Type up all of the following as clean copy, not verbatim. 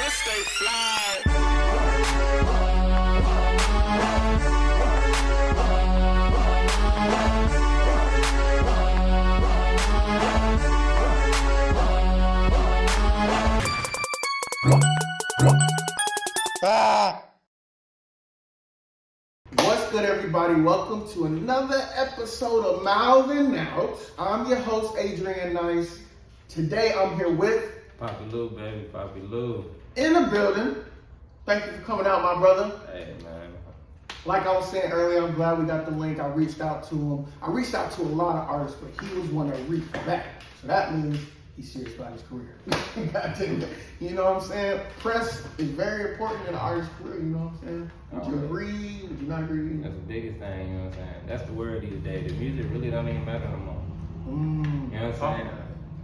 stay fly. What's good, everybody? Welcome to another episode of Mouthin Out. I'm your host, Adrian Nyce. Today, I'm here with Poppi Lou, baby, Poppi Lou. in the building. Thank you for coming out, my brother. Hey, man. Like I was saying earlier, I'm glad we got the link. I reached out to him. I reached out to a lot of artists, but he was one that reached back. So that means he's serious about his career. God damn it. You know what I'm saying? Press is very important in an artist's career, you know what I'm saying? Would you agree? Would you not agree? That's the biggest thing, you know what I'm saying? That's the word these days. The music really don't even matter no more. You know what I'm saying?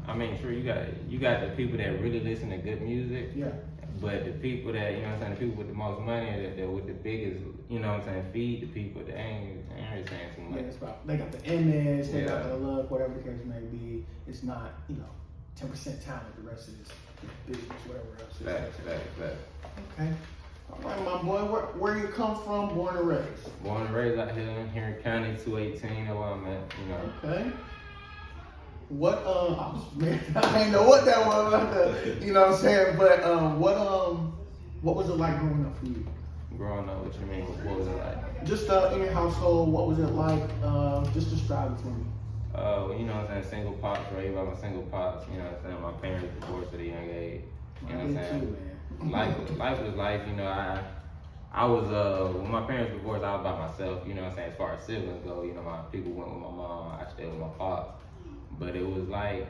I mean, sure, you got the people that really listen to good music. Yeah. But the people that, you know what I'm saying, the people with the most money, that with the biggest, you know what I'm saying, feed the people, they ain't really saying too much. Yeah, it's about, they got the image, they got the look, whatever the case may be. It's not, 10% talent, the rest is business, whatever else. Facts. Okay. All right, my boy, where you come from, born and raised? Born and raised out here in Henry County, 218, that's where I'm at, you know. Okay. What, I didn't know what that was, you know what I'm saying? But what was it like growing up for you? Growing up, what you mean? What was it like? Just in your household, what was it like? Just describe it for me. You know what I'm saying, single pops, raised by my single pops, you know what I'm saying, my parents divorced at a young age, you know what I'm saying. Life was life, you know, I was, when my parents divorced, I was by myself, you know what I'm saying, as far as siblings go, you know, my people went with my mom, I stayed with my pops, but it was like,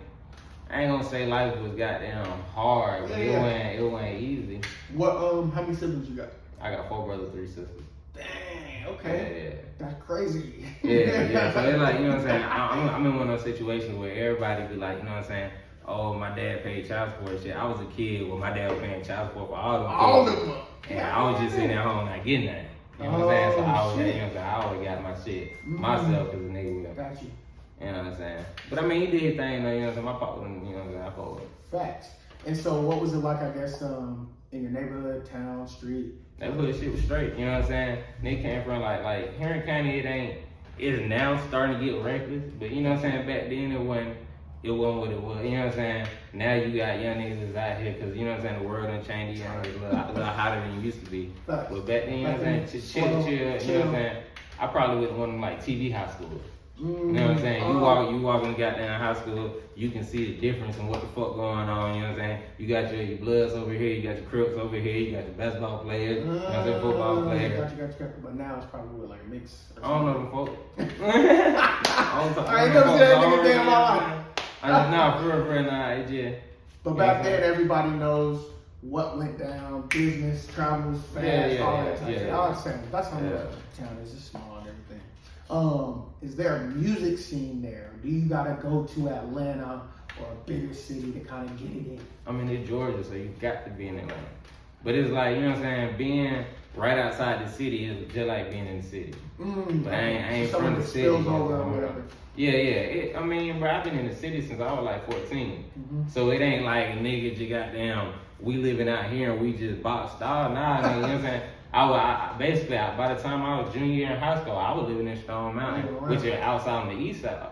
I ain't gonna say life was goddamn hard, but it wasn't easy. What, how many siblings you got? I got 4 brothers, 3 sisters. Dang, okay. Yeah. That's crazy. Yeah. So it's like, you know what I'm saying? I'm in one of those situations where everybody be like, you know what I'm saying? Oh, my dad paid child support and shit. I was a kid when my dad was paying child support for all them kids. And I was just sitting at home not getting that. You know what I'm saying? So I always, I always got my shit myself as a nigga with. Got you. You know what I'm saying? But I mean, he did his thing though, you know what I'm saying? My pop was, you know what I'm saying? I fought with him. Facts. And so what was it like, I guess, in your neighborhood, town, street? That shit was straight, you know what I'm saying? They came from like Henry County, it's now starting to get reckless, but you know what I'm saying? Back then it wasn't what it was, you know what I'm saying? Now you got young niggas that's out here, cause you know what I'm saying? The world done changed, young niggas a little hotter than you used to be. Facts. But back then, you know what I'm saying? Chill, you know what I'm saying? I probably went to one of them like TV high schools. You know what I'm saying? You walk in the goddamn high school, you can see the difference in what the fuck going on, you know what I'm saying? You got your Bloods over here, you got your Crips over here, you got your basketball players, you know what I'm saying, football players. Got you. But now it's probably with like a mix. I don't know them folks. I ain't never seen that nigga day in my life. Nah, for real, nah, it just. But back then, everybody knows what went down, business, travels, fast, all that type of shit. I understand. That's how town is. It's small and everything. Is there a music scene there? Do you gotta go to Atlanta or a bigger city to kind of get it in? I mean, it's Georgia, so you got to be in Atlanta. But it's like, you know what I'm saying, being right outside the city is just like being in the city. But I ain't from the city. Yeah. I mean, bro, I've been in the city since I was like 14. So it ain't like niggas just goddamn, we living out here and we just boxed out. Nah, nigga, you know what I'm saying? I basically, by the time I was junior year in high school, I was living in Stone Mountain, which is outside on the east side.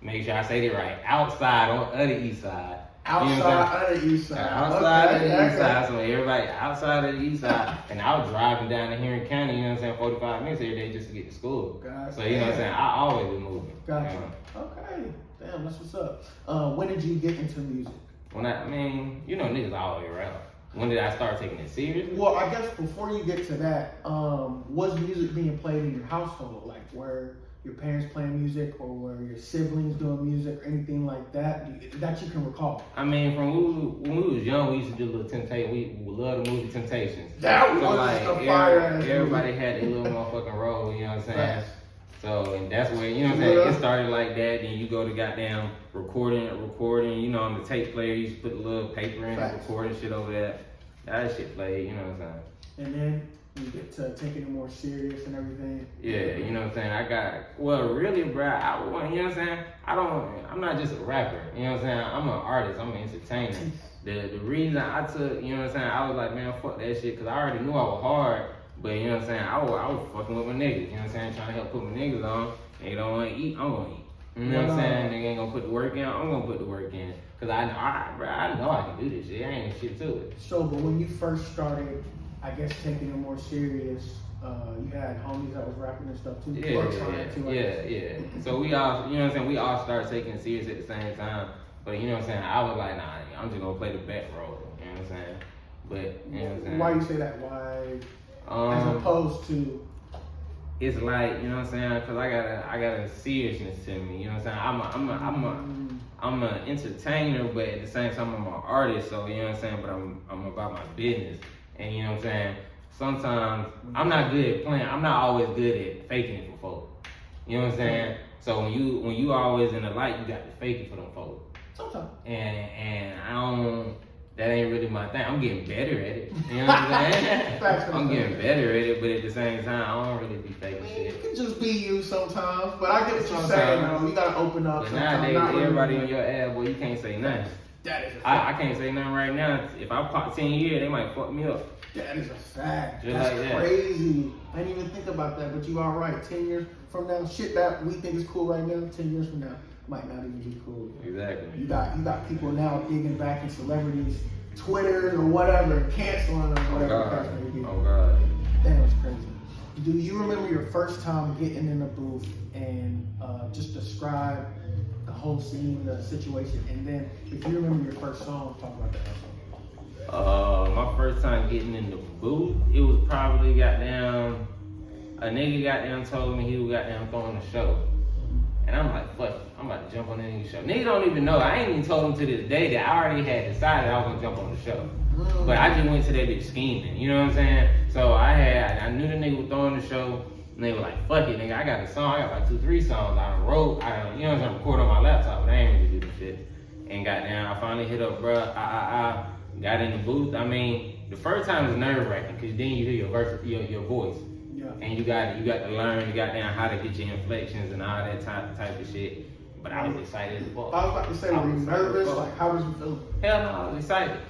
Make sure I say it right. Outside on the other east side. Outside of the east side. Outside of the east side. So everybody outside of the east side. And I was driving down to Henry County, you know what I'm saying, 45 minutes every day just to get to school. So you know what I'm saying, I always been moving. Gotcha. Okay. Damn, that's what's up. When did you get into music? Niggas always rap. When did I start taking it seriously? Well, I guess before you get to that, was music being played in your household? Like, were your parents playing music, or were your siblings doing music, or anything like that that you can recall? I mean, when we was young, we used to do a little Temptation. We love the movie Temptations. That was the fire. Everybody had their little motherfucking role, you know what I'm saying? Right. So, and that's where, you know what I'm saying, it started like that, then you go to goddamn recording, you know, on the tape player, you just put a little paper in and recording shit over there. That shit played, you know what I'm saying? And then you get to taking it more serious and everything. Yeah, you know what I'm saying? Really, bro, you know what I'm saying? I'm not just a rapper, you know what I'm saying? I'm an artist, I'm an entertainer. the reason I took, you know what I'm saying, I was like, man, fuck that shit, cause I already knew I was hard, but you know what I'm saying, I was fucking with my niggas, you know what I'm saying, trying to help put my niggas on. They don't want to eat, I'm gonna eat. You know what I'm saying? Nigga ain't gonna put the work in, I'm gonna put the work in. Cause I know I can do this shit. I ain't shit to it. So, but when you first started, I guess taking it more serious, you had homies that was rapping and stuff too. Yeah. So we all, you know what I'm saying, we all started taking it serious at the same time. But you know what I'm saying, I was like, nah, I'm just gonna play the back role. You know what I'm saying? But you know what I'm saying? Why you say that? Why? As opposed to. It's like, you know what I'm saying, cause I got a seriousness to me. You know what I'm saying? I'm an entertainer, but at the same time I'm an artist. So you know what I'm saying. But I'm about my business, and you know what I'm saying. Sometimes I'm not good at playing. I'm not always good at faking it for folks. You know what I'm saying? So when you always in the light, you got to fake it for them folks. Sometimes. And I don't. That ain't really my thing. I'm getting better at it. You know what I'm saying? I'm getting better at it, but at the same time, I don't really be faking shit. You can just be you sometimes, but I get what you're saying, though. You gotta open up. But nowadays, everybody on your ass, boy, you can't say nothing. That is a fact. I can't say nothing right now. If I pop 10 years, they might fuck me up. That is a fact. Just That's like that. crazy. I didn't even think about that, but you are right. 10 years from now, shit that we think is cool right now, 10 years from now, might not even be cool. Exactly. You got people now digging back in celebrities' Twitter or whatever, canceling them, whatever. Oh God. That was crazy. Do you remember your first time getting in the booth and just describe the whole scene, the situation, and then if you remember your first song, talk about that also. My first time getting in the booth, it was probably a nigga told me he was throwing a show. And I'm like, fuck it, I'm about to jump on that nigga show. Nigga don't even know. I ain't even told him to this day that I already had decided I was gonna jump on the show. But I just went to that bitch scheming, you know what I'm saying? So I knew the nigga was throwing the show, and they were like, fuck it, nigga, I got a song, I got like 2-3 songs I wrote, you know what I'm saying, record on my laptop, but I ain't really do the shit. And I finally hit up, bruh, got in the booth. I mean, the first time is nerve wracking, cause then you hear your voice. Yeah. And you got to learn, how to get your inflections and all that type of shit. But I was excited as fuck. I was about to say, were you nervous? Like, how was you feeling? Hell no, I was excited.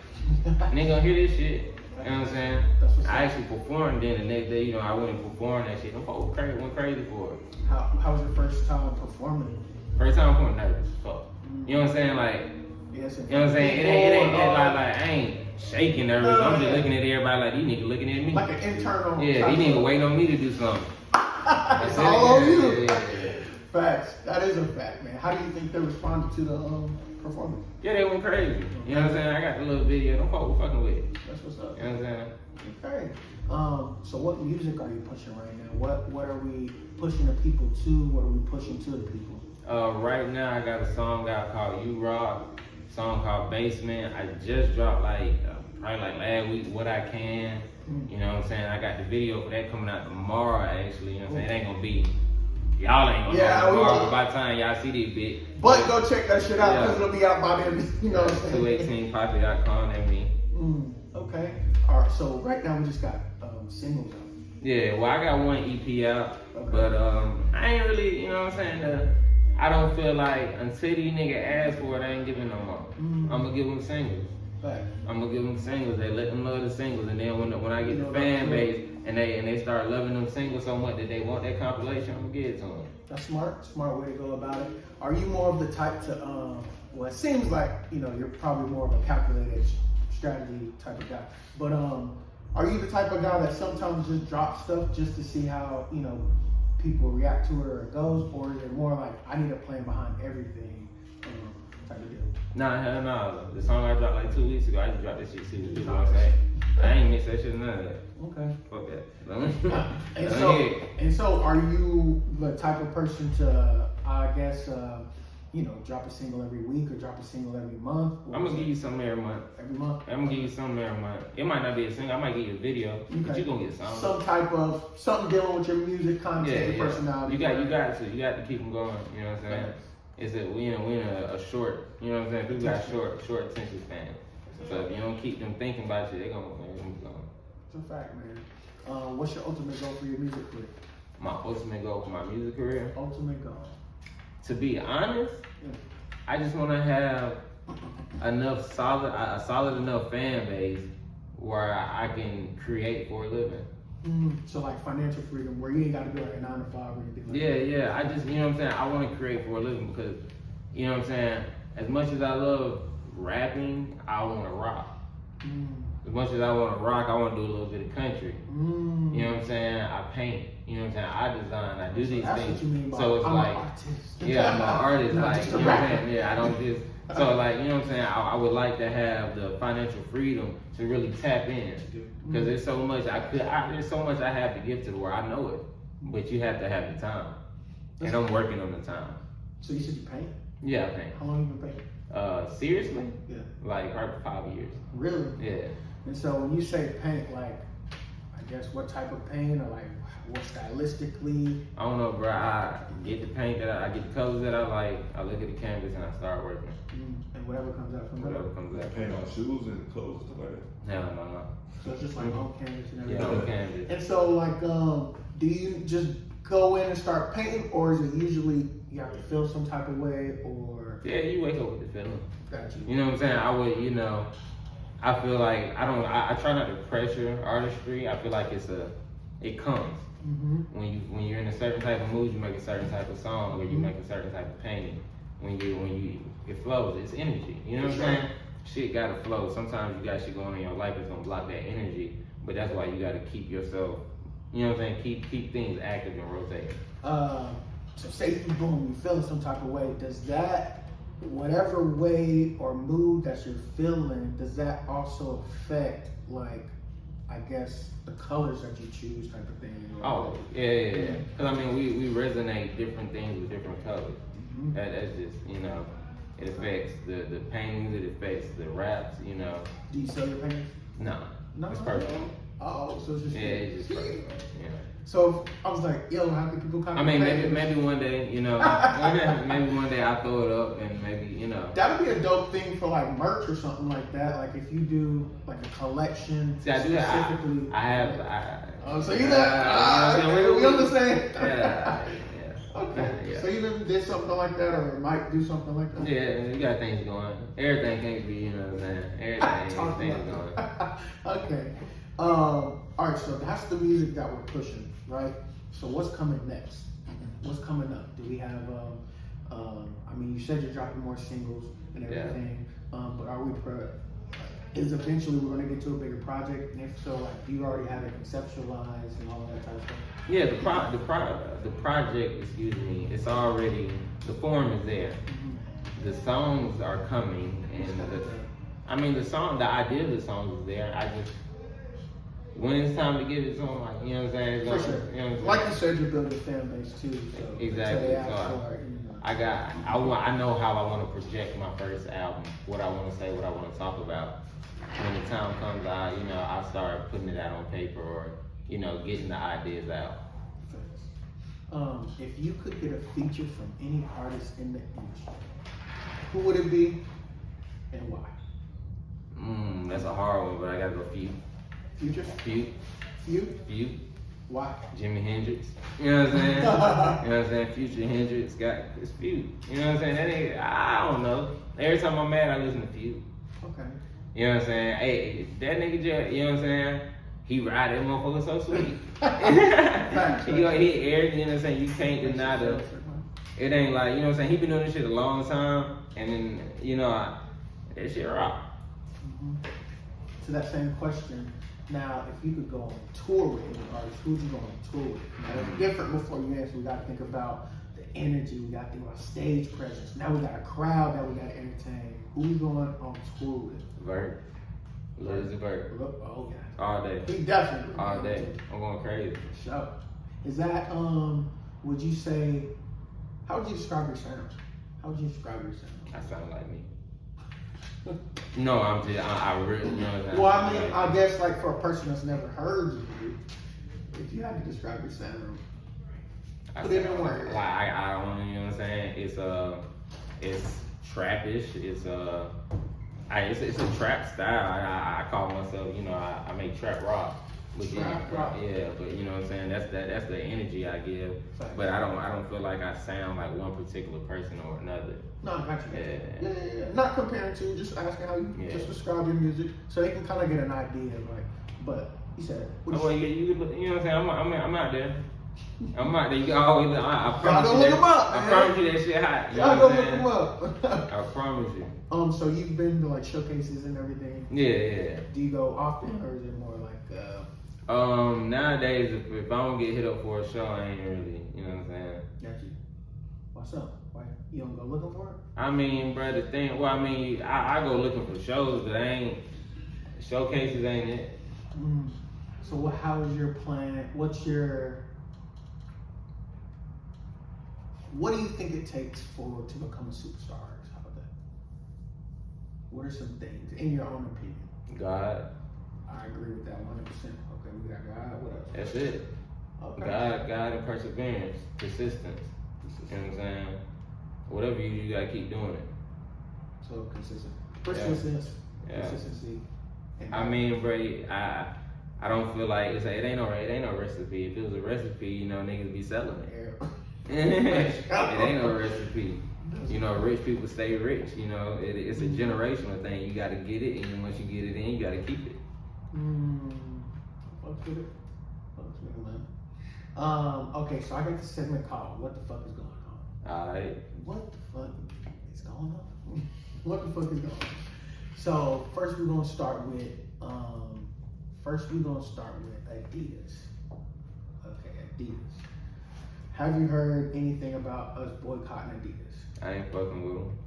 Nigga gonna hear this shit. You know what I'm saying? I actually performed then the next day, I went and performed that shit. Them folks went crazy for it. How was your first time performing? First time performing, nervous as fuck. You know what I'm saying? Like, yes, you know what I'm saying? It ain't like I ain't shaking nervous. I'm just looking at everybody like these niggas looking at me. Like an internal. Yeah, these niggas waiting on me to do something. It's all on you. Facts. That is a fact, man. How do you think they responded to the performance? Yeah, they went crazy. You know what I'm saying? I got the little video. Them folks were fucking with it. That's what's up. You know what I'm saying? Okay. So what music are you pushing right now? What are we pushing the people to? What are we pushing to the people? Right now I got a song out called You Rock, a song called Basement. I just dropped probably last week, What I Can. You know what I'm saying? I got the video for that coming out tomorrow actually. You know what I'm saying? It ain't gonna be, y'all ain't gonna know tomorrow, but by the time y'all see this bit. But go check that shit out because it'll be out by then. You know what I'm saying? 218poppi.com, that me. Okay. All right. So right now we just got singles out. Yeah. Well, I got one EP out, but I ain't really, you know what I'm saying? I don't feel like until these niggas ask for it, I ain't giving no more. I'm gonna give them singles. I'm gonna give them singles. They let them love the singles, and then when I get the fan base and they start loving them singles so much that they want that compilation, I'm gonna give it to them. That's smart way to go about it. Are you more of the type to well, it seems like you're probably more of a calculated strategy type of guy, but are you the type of guy that sometimes just drops stuff just to see how people react to it or it goes, or is it more like I need a plan behind everything type of deal? Nah, hell no. The song I dropped like 2 weeks ago, I just dropped this shit 2 weeks ago. I ain't mix that shit, none of that. Okay. Fuck that. And so are you the type of person to, I guess, drop a single every week or drop a single every month? I'm gonna give you something every month. Every month? I'm gonna give you something every month. It might not be a single, I might give you a video, but you gonna get something. Some type of, something dealing with your music content, your personality. You got to keep them going, you know what I'm saying? It's we in a short, you know what I'm saying? People got short attention span. So if you don't keep them thinking about you, they're gonna be gone. It's a fact, man. What's your ultimate goal for your music career? My ultimate goal for my music career? Ultimate goal. To be honest, I just want to have a solid enough fan base where I can create for a living. So like financial freedom, where you ain't got to do like a 9 to 5 or anything like that. Yeah. I just, you know what I'm saying? I want to create for a living because, you know what I'm saying? As much as I love rapping, I want to rock. As much as I want to rock, I want to do a little bit of country. You know what I'm saying? I paint. You know what I'm saying? I design. I do these that's things. What you mean by so it's I'm like, an artist. Yeah, I'm an artist. Like, you know what I'm saying? Yeah, I don't just. So like, you know what I'm saying? I would like to have the financial freedom to really tap in because there's so much there's so much I have to give to the world. I know it, but you have to have the time, and I'm working on the time. So you said you paint? Yeah, I paint. How long you been painting? Seriously? Yeah. Like probably 5 years. Really? Yeah. And so when you say paint, like, I guess what type of paint or like what stylistically? I don't know, bro. I get the paint I get the colors that I like. I look at the canvas and I start working. And whatever comes out from whatever comes out. Paint on shoes and clothes and stuff like that. No. So it's just like on canvas and everything. Yeah, on canvas. And so like, do you just go in and start painting, or is it usually you have to feel some type of way, or? Yeah, you wake up with the feeling. Got you. You know what I'm saying? I would, you know, I feel like I try not to pressure artistry. I feel like it comes. When you're in a certain type of mood, you make a certain type of song, or you make a certain type of painting. When you it flows, it's energy. You know what I'm saying? Shit gotta flow. Sometimes you got shit going on in your life that's gonna block that energy, but that's why you gotta keep yourself. You know what I'm saying? Keep things active and rotating. So say you boom, you feeling some type of way. Does that, whatever way or mood that you're feeling, does that also affect, like, I guess, the colors that you choose type of thing? Oh, yeah. Because, I mean, we resonate different things with different colors. That's just, you know, it affects the paintings, it affects the raps, you know. Do you sell your paintings? No. It's personal. Oh, so it's just... Yeah, it's just personal, yeah. So I was like, yo, how can people come? I mean, maybe one day, you know, maybe one day I'll throw it up and maybe, you know. That would be a dope thing for like merch or something like that. Like if you do like a collection. See, I do that. Specifically. I have. Oh, so you know, we understand. Yeah. Okay. Yeah. So you did something like that, or might do something like that. Yeah, you got things going. Everything can't be, you know what I'm saying? Everything going. Okay. All right. So that's the music that we're pushing, right? So what's coming next? What's coming up? Do we have? I mean, you said you're dropping more singles and everything, but are we? Is eventually we're going to get to a bigger project, and if so, like, do you already have it conceptualized and all that type of stuff? Yeah, the project, excuse me, it's already, the form is there. The songs are coming, and the idea of the songs is there. I just, when it's time to give it to them, like, you know what I'm saying? For sure. You know what I'm saying? Like you said, you're building a fan base too. So Exactly. So I know how I want to project my first album, what I want to say, what I want to talk about. When the time comes, I start putting it out on paper or, you know, getting the ideas out. If you could get a feature from any artist in the industry, who would it be and why? That's a hard one, but I gotta go Few. Future? Few. Why? Jimi Hendrix. You know what I'm saying? You know what I'm saying? Future Hendrix got it's Few. You know what I'm saying? That ain't, I don't know. Every time I'm mad, I listen to Few. Okay. You know what I'm saying? Hey, that nigga just, you know what I'm saying? He ride that motherfucker so sweet. He aired, you know what I'm saying? You can't deny it ain't like, you know what I'm saying? He been doing this shit a long time, and then, you know, that shit rock. To that same question, now, if you could go on tour with any artist, who would you go on tour with? Now, it's different before you answer. We got to think about the energy. We got to think about stage presence. Now we got a crowd that we got to entertain. Who we going on tour with? Vert. Lil Uzi Vert. Oh, yeah. All day. He definitely. All day. I'm going crazy. So, is that, would you say, how would you describe your sound? How would you describe your sound? I sound like me. No, I'm just, I really, you know. Well, I mean, I guess like for a person that's never heard you, if you had to describe your sound, put it in words. Like, I don't, you know what I'm saying? It's trappish. It's a trap style. I call myself, you know, I make trap rock. But yeah, but you know what I'm saying. That's the energy I give. But I don't feel like I sound like one particular person or another. No, I got you. Yeah. Not comparing to, just asking how you just describe your music, so they can kind of get an idea, like. But you said. You know what I'm saying. I'm out there. I'm out there. You can always. I promise you. Look 'em up, I promise you that shit hot. You Y'all know go look them up. I promise you. So you've been to like showcases and everything. Yeah. Do you go often, or is it more like? Nowadays, if I don't get hit up for a show, I ain't really, you know what I'm saying? Got you. What's up? Why you don't go looking for it? I mean, bro, the thing. Well, I mean, I go looking for shows, but I ain't showcases ain't it. So how is your plan? What do you think it takes to become a superstar? How about that? What are some things, in your own opinion? God. I agree with that 100%. Okay, we got God. What else? That's it. Okay. God and perseverance, persistence. You know what I'm saying? Whatever you gotta keep doing it. So consistent. Persistence. Yeah. Consistency. I mean, bro, I don't feel like it ain't no recipe. If it was a recipe, you know, niggas be selling it. Yeah. It ain't no recipe. You know, rich people stay rich. You know, it's a generational thing. You gotta get it, and then once you get it in, you gotta keep it. Fuck with it. Man. Okay, so I got this segment called "What the fuck is going on?" Alright. What the fuck is going on? What the fuck is going on? So first we're gonna start with Adidas. Okay, Adidas. Have you heard anything about us boycotting Adidas? I ain't fucking with them.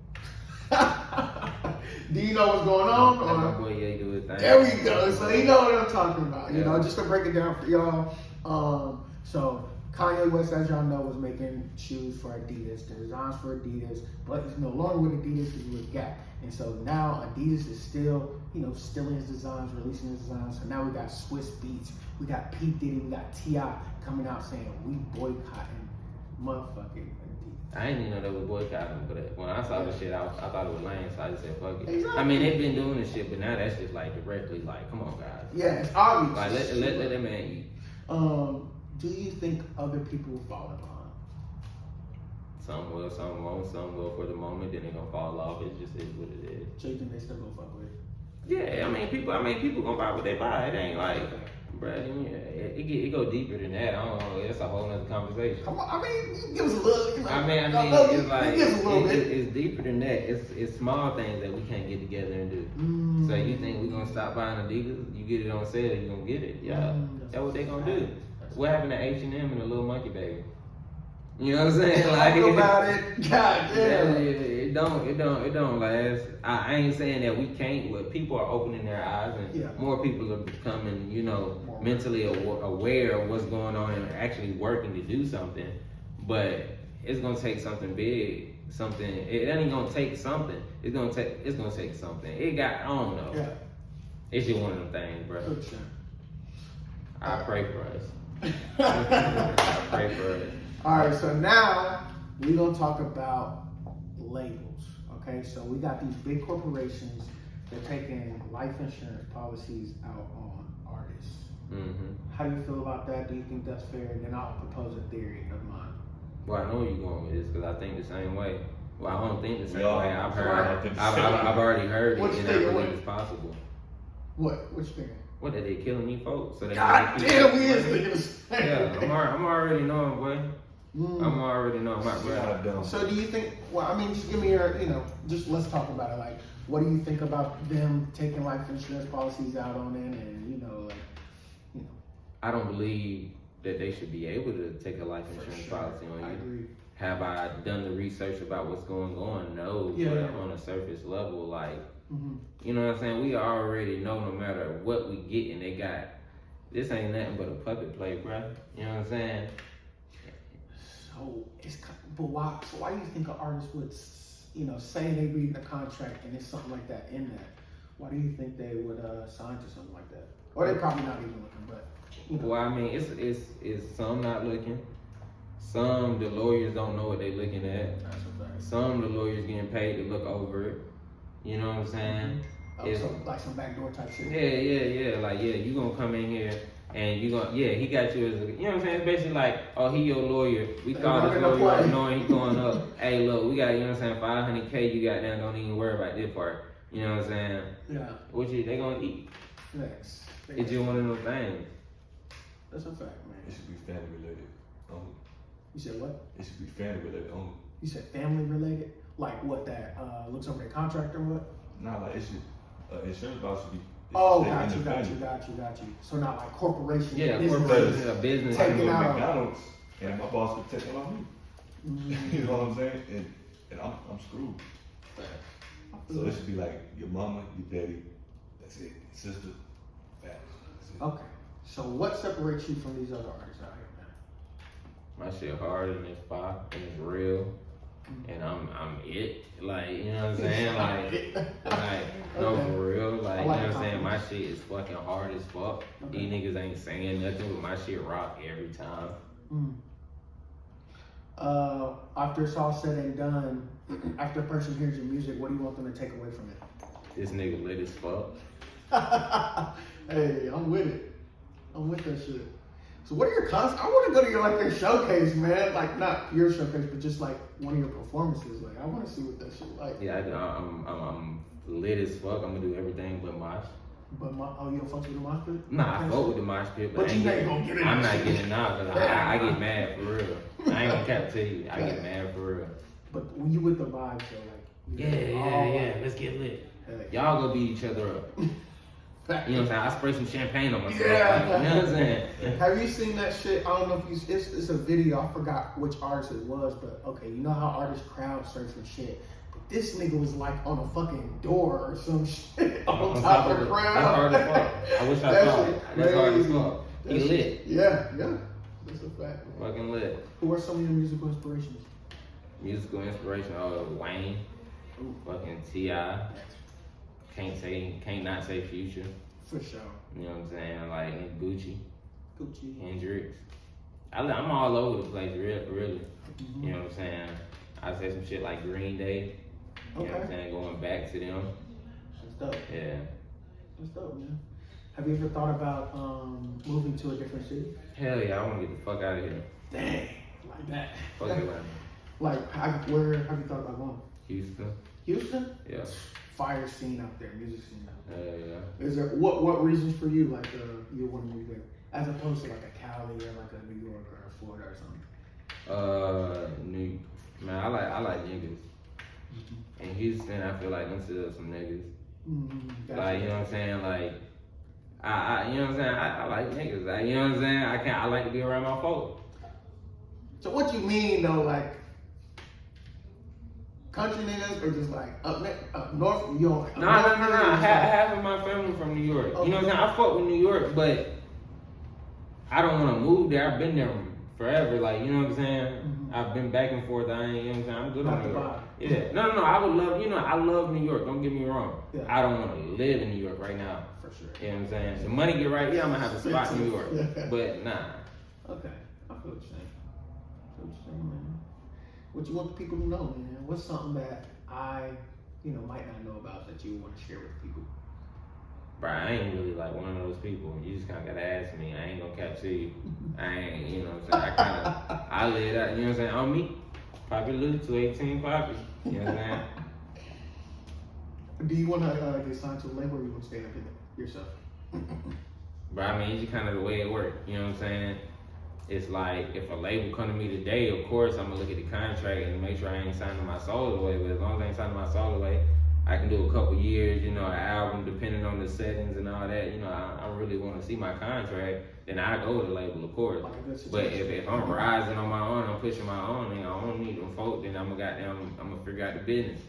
Do you know what's going on? Let my boy Ye do his thing. There we go. So you know what I'm talking about. You know, just to break it down for y'all. So Kanye West, as y'all know, was making shoes for Adidas, the designs for Adidas, but it's no longer with Adidas, it's with Gap. And so now Adidas is still, stealing his designs, releasing his designs. So now we got Swiss Beats, we got P. Diddy, we got T.I. coming out saying we boycotting motherfucking Adidas. I didn't even know they were boycotting, but when I saw the shit, I thought it was lame, so I just said fuck it. Exactly. I mean, they've been doing this shit, but now that's just like directly like, come on, guys. Yeah, it's obvious. Like let that man eat. Do you think other people will fall behind? Some will, some won't. Some will for the moment, then they're gonna fall off. It just is what it is. So you think they still gonna fuck with it? Yeah, I mean people gonna buy what they buy. It ain't like, bruh, it go deeper than that. I don't know. It's a whole nother conversation. Come on, I mean, give us a little. I mean, it's like it's deeper than that. It's small things that we can't get together and do. So you think we gonna stop buying Adidas? You get it on sale, you gonna get it? Yeah, that's what they gonna do. What happened to H&M and the little monkey baby? You know what I'm saying? Like talk about it. God damn. It don't last. I ain't saying that we can't, but people are opening their eyes and more people are becoming, mentally aware of what's going on and actually working to do something. But it's gonna take something big, something. It ain't gonna take something. It's gonna take something. I don't know. Yeah. It's just one of them things, bro. I pray for us. I pray for us. All right, so now we're gonna talk about labels. Okay, so we got these big corporations. They're taking life insurance policies out on artists. How do you feel about that? Do you think that's fair? And then I'll propose a theory of mine. Well, I know where you're going with this because I think the same way. Well, I don't think the same way. I've already heard it, and I believe it's possible. What you thinking? What, that they killing these folks? So they God damn, we is thinking the same. Yeah, I'm already knowing, boy. I'm already knowing my brother. So do you think, just give me your, just let's talk about it. Like, what do you think about them taking life insurance policies out on it and, I don't believe that they should be able to take a life insurance policy on you. I agree. Have I done the research about what's going on? No, but on a surface level, like, you know what I'm saying? We already know no matter what we get and they got, this ain't nothing but a puppet play, bro. You know what I'm saying? So why do you think an artist would, say they read the contract and it's something like that in that? Why do you think they would sign to something like that? Or they're probably not even looking, but. Well, I mean, it's some not looking. Some, the lawyers don't know what they're looking at. That's a fact. Some, the lawyers getting paid to look over it. You know what I'm saying? Like some backdoor type shit. Yeah. Like, you gonna come in here And he got you as a, you know what I'm saying? It's basically like, oh, he your lawyer. We call this lawyer up knowing he going up. Hey, look, we got, you know what I'm saying, $500K you got down, don't even worry about this part. You know what I'm saying? Yeah. What they gonna eat? Thanks. It's just one of those things. That's a fact, man. It should be family related only. You said what? It should be family related only. You said family related? Like what that looks over their contract or what? Nah, like it should, insurance policy should be. Oh, got you. So not like corporation. Yeah, corporation, a business. I can go to McDonald's and my boss could take it on me. You know what I'm saying? And I'm screwed. So it should be like your mama, your daddy, that's it. Your sister, facts. Okay. So what separates you from these other artists out here, man? My shit hard and it's fire and it's real. And I'm it. Like, you know what I'm saying? Like no, for real. Like, you know what I'm saying? My shit is fucking hard as fuck. Okay. These niggas ain't saying nothing, but my shit rock every time. After it's all said and done, after a person hears your music, what do you want them to take away from it? This nigga lit as fuck. Hey, I'm with it. I'm with that shit. So what are your concerts? I want to go to your showcase, man. Like not your showcase, but just like one of your performances. Like I want to see what that shit like. Yeah, I'm lit as fuck. I'm gonna do everything but mosh. But you don't fuck with the mosh pit? Nah, I fuck with the mosh pit, but you ain't gonna get it. I'm not getting out because I get mad for real. I ain't gonna cap to you. I get mad for real. But when you with the vibes though, like yeah, let's get lit. Y'all gonna beat each other up. You know what I'm saying? I spray some champagne on myself. Yeah. You know what I'm saying? Have you seen that shit? I don't know if it's a video. I forgot which artist it was, but okay, you know how artists crowd surf and shit. But this nigga was like on a fucking door or some shit on top of the crowd. That's hard as fuck. I wish I saw it. That's hard as fuck. He lit. Yeah. That's a fact, man. Fucking lit. Who are some of your musical inspirations? Musical inspiration? Wayne. Ooh. Fucking T.I. Can't not say Future. For sure. You know what I'm saying? Like Gucci. Hendrix. I'm all over the place, really. Mm-hmm. You know what I'm saying? I say some shit like Green Day. You know what I'm saying? Going back to them. That's dope. Yeah. That's dope, man. Have you ever thought about moving to a different city? Hell yeah, I want to get the fuck out of here. Dang, like that. Fuck Atlanta. Like, where have you thought about going? Houston. Houston? Yeah. Fire scene out there, music scene out there. Yeah. Is there what reasons for you like you want to move there, as opposed to like a Cali or like a New York or a Florida or something? Man, I like niggas. Mm-hmm. In Houston, I feel like them still some niggas. Mm-hmm. Like, you know what I'm saying? Like, I you know what I'm saying? I like niggas. Like, you know what I'm saying? I like to be around my folks. So what you mean though, like? Country niggas or just like up north? You don't. No. Half of my family from New York. Okay. You know what I'm saying? I fuck with New York, but I don't want to move there. I've been there forever. Like, you know what I'm saying? Mm-hmm. I've been back and forth. I ain't, you know what I'm saying? I'm good on New York. Yeah. No. I would love, I love New York. Don't get me wrong. Yeah. I don't want to live in New York right now. For sure. You know what I'm saying? The money get right, I'm going to have a spot in New York. But nah. Okay. I feel what you're saying. Man. What you want the people to know, man? What's something that I, might not know about that you want to share with people? Bro, I ain't really like one of those people. You just kind of got to ask me. I ain't going to cap to you. I ain't, you know what I'm saying? I live that, you know what I'm saying? On me. Poppi Lou, 218 Poppi. You know what I'm saying? Do you want to get signed to a label or you want to stay up in it yourself? Bro, I mean, it's just kind of the way it works. You know what I'm saying? It's like, if a label come to me today, of course, I'm going to look at the contract and make sure I ain't signing my soul away. But as long as I ain't signing my soul away, I can do a couple years, an album, depending on the settings and all that. I really want to see my contract, then I go to the label, of course. But if I'm rising on my own, I'm pushing my own, and I don't need them folk, then I'm going to figure out the business.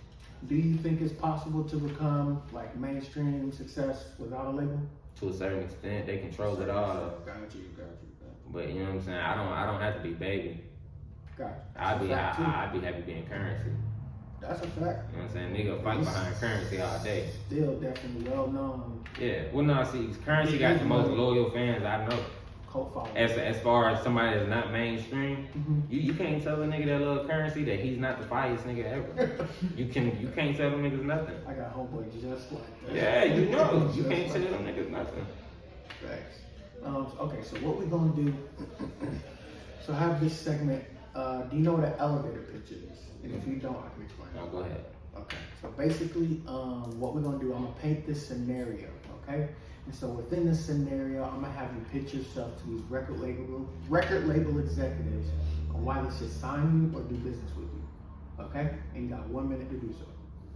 Do you think it's possible to become, like, mainstream success without a label? To a certain extent, they control it all. Got you. But you know what I'm saying? I don't have to be baby. Got you. I'd be happy being Currency. That's a fact. You know what I'm saying? Nigga fight behind Currency all day. Still definitely well known. Yeah. Well, no, see, Currency got the most loyal fans I know. Cult followers. As far as somebody that's not mainstream, you can't tell a nigga that love Currency that he's not the fireest nigga ever. you can't tell them niggas nothing. I got homeboys just like that. Yeah, you know. You can't tell them niggas nothing. Facts. Okay, so what we're gonna do, so I have this segment, do you know what an elevator pitch is? And if you don't, I can explain. No, go ahead. Okay, so basically, what we're gonna do, I'm gonna paint this scenario, okay? And so within this scenario, I'm gonna have you pitch yourself to these record label executives on why they should sign you or do business with you, okay? And you got 1 minute to do so.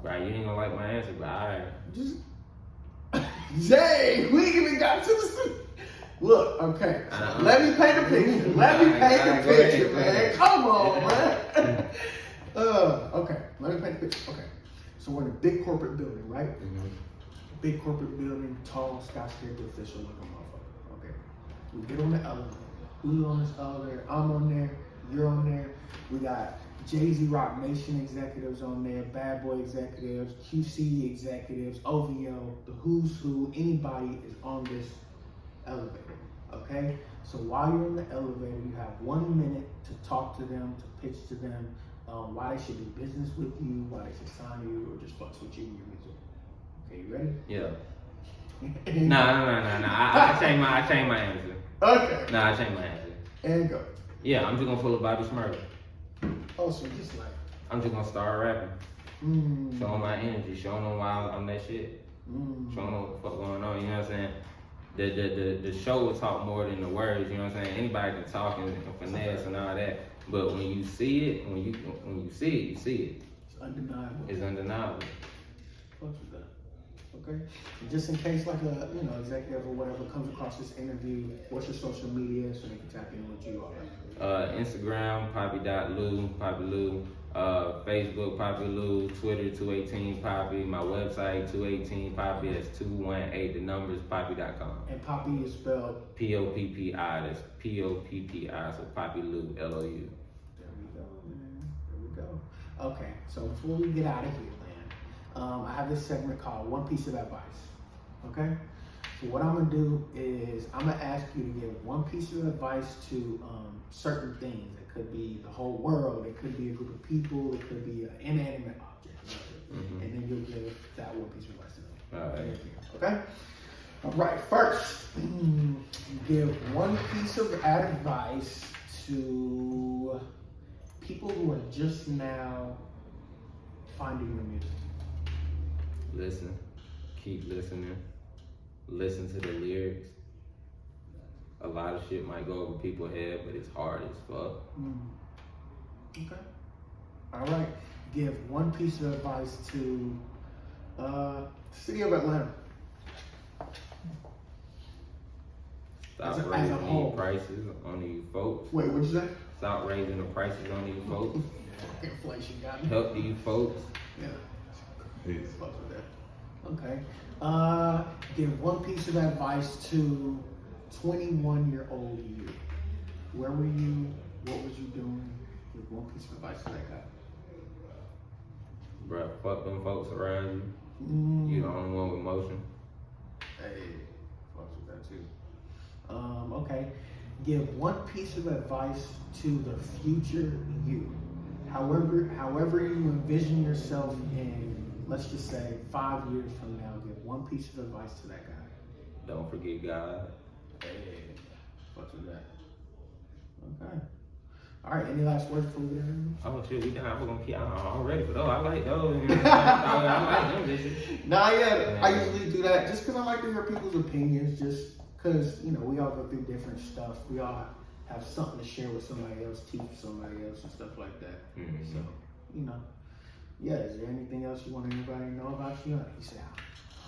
Right, you ain't gonna like my answer, but alright. Just, Jay, we ain't even got to the. Look, okay. So let me paint a picture. Let me paint a picture, man. Come on, man. Okay. Let me paint a picture. Okay. So we're in a big corporate building, right? Mm-hmm. Big corporate building, tall, skyscraper official looking motherfucker. Okay. We get on the elevator. Who's on this elevator? I'm on there. You're on there. We got Jay-Z Rock Nation executives on there, Bad Boy executives, QC executives, OVO, the who's who, anybody is on this elevator, okay? So while you're in the elevator, you have 1 minute to talk to them, to pitch to them, why they should do business with you, why they should sign you, or just fucks with you and your music. Okay, you ready? Yeah. No. I changed my answer. Okay. I changed my answer. And go. Yeah, I'm just gonna pull a Bobby Smurder. Oh, so just like. I'm just gonna start rapping. Showing my energy, showing them why I'm that shit. Showing them what the fuck going on, you know what I'm saying? The show will talk more than the words, you know what I'm saying? Anybody can talk and finesse and all that. But when you see it, when you see it, you see it. It's undeniable. It's undeniable. Fuck with that. Okay. And just in case like a executive or whatever comes across this interview, what's your social media so they can tap in with you all right? Instagram, Poppi.Lou, Poppi Lou. Facebook, Poppi Lou. Twitter, 218 Poppi. My website, 218 Poppi. That's 218. The numbers, Poppi.com. And Poppi is spelled Poppi. That's Poppi. So Poppi Lou, LOU. There we go, man. There we go. Okay, so before we get out of here, man, I have this segment called One Piece of Advice. Okay? So what I'm gonna do is I'm gonna ask you to give one piece of advice to certain things. It could be the whole world. It could be a group of people. It could be an inanimate object. And then you'll give that one piece of advice to them. All right. Okay? All right. First, give one piece of advice to people who are just now finding your music. Listen. Keep listening. Listen to the lyrics. A lot of shit might go over people's head, but it's hard as fuck. Okay. All right. Give one piece of advice to city of Atlanta. Stop as a raising whole. these prices on these folks. Wait, what'd you say? Stop raising the prices on these folks. Inflation got me. Help these folks. Yeah. Peace. Fuck with that. Okay. Give one piece of advice to 21-year-old you. Where were you? What was you doing? Give one piece of advice to that guy. Bruh, fuck them folks around you. You the only one with motion. Hey, fuck with that too. Okay. Give one piece of advice to the future you. However you envision yourself in, let's just say 5 years from now, give one piece of advice to that guy. Don't forget God. Hey, what's with that? Okay. All right. Any last words before we get in? Oh shit, we done. We're gonna keep. I'm ready for those. I like those. I like them bitches. Nah, yeah. I usually do that just because I like to hear people's opinions. Just because we all go through different stuff. We all have something to share with somebody else, teach somebody else, and stuff like that. Mm-hmm. So, yeah. Is there anything else you want anybody to know about you? You say,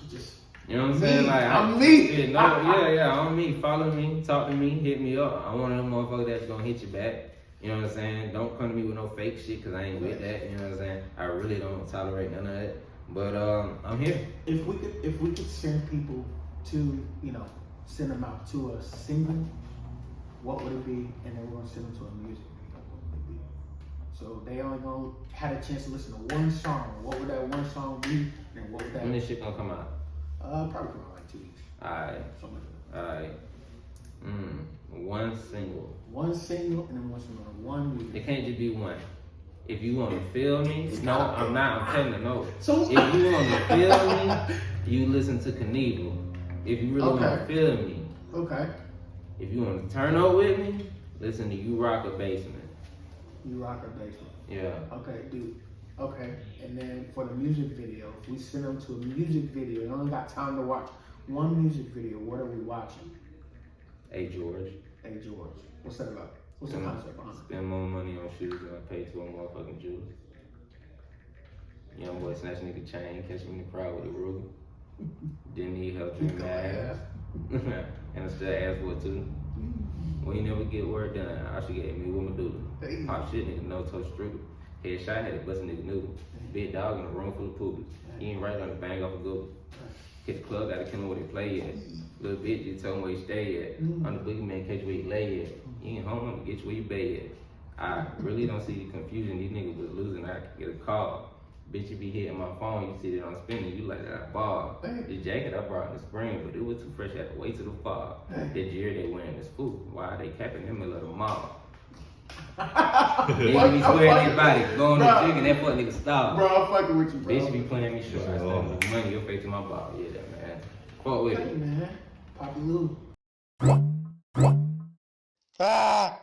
just. You know what I'm saying? Like I'm me. Shit, no, yeah, on me. Follow me, talk to me, hit me up. I'm one of them motherfuckers that's gonna hit you back. You know what I'm saying? Don't come to me with no fake shit, cause I ain't with that. You know what I'm saying? I really don't tolerate none of that. But I'm here. If we could send people to, send them out to a single, what would it be? And then we're gonna send them to a music video. What would it be? So they only gonna had a chance to listen to one song. What would that one song be? And what would that? When this shit gonna come out? Probably come out like 2 weeks. Alright. Something like that. Alright. One single. One single and then one single. One music. It can't just be one. If you want to feel me, no, I'm not. I'm telling you, no. So if you want to feel me, you listen to Knievel. If you really want to feel me, okay. If you want to turn up with me, listen to You Rock a Basement. You Rock a Basement. Yeah. Okay, dude. Okay, and then for the music video, we send them to a music video. You only got time to watch one music video. What are we watching? Hey George. Hey George. What's that about? What's the concept behind it? Spend more money on shoes than I pay to a motherfucking Jew. Young boy snatch nigga chain, catch him in the crowd with a ruler. Didn't need help in math. And I still asked for it too. When you never get work done, all she gave me with my doodle. Pop shit nigga, no touch struggle. Headshot had to bust a nigga noodle. Big dog in a room full of poopers. He ain't right on the bang off a Google. Hit the club, gotta kill him where they play at. Little bitch, you tell him where you stay at. I'm the boogeyman, catch where you lay at. You ain't home, I'ma get you where you bay at. I really don't see the confusion. These niggas was losing, I could get a call. Bitch, you be hitting my phone, you see it on spinning, you like that I ball. The jacket I brought in the spring, but it was too fresh, I had to wait till the fall. That year they wearing this fool. Why they capping in the middle of the mall? Nigga be swearing their body, going to the jig and that fuck nigga stop. Bro, I'm fucking with you, bro. Bitch be playing me short. I spend the money, your face to my ball. Yeah, that man. Fuck with Hey, it. man. Poppi Lou. Ah!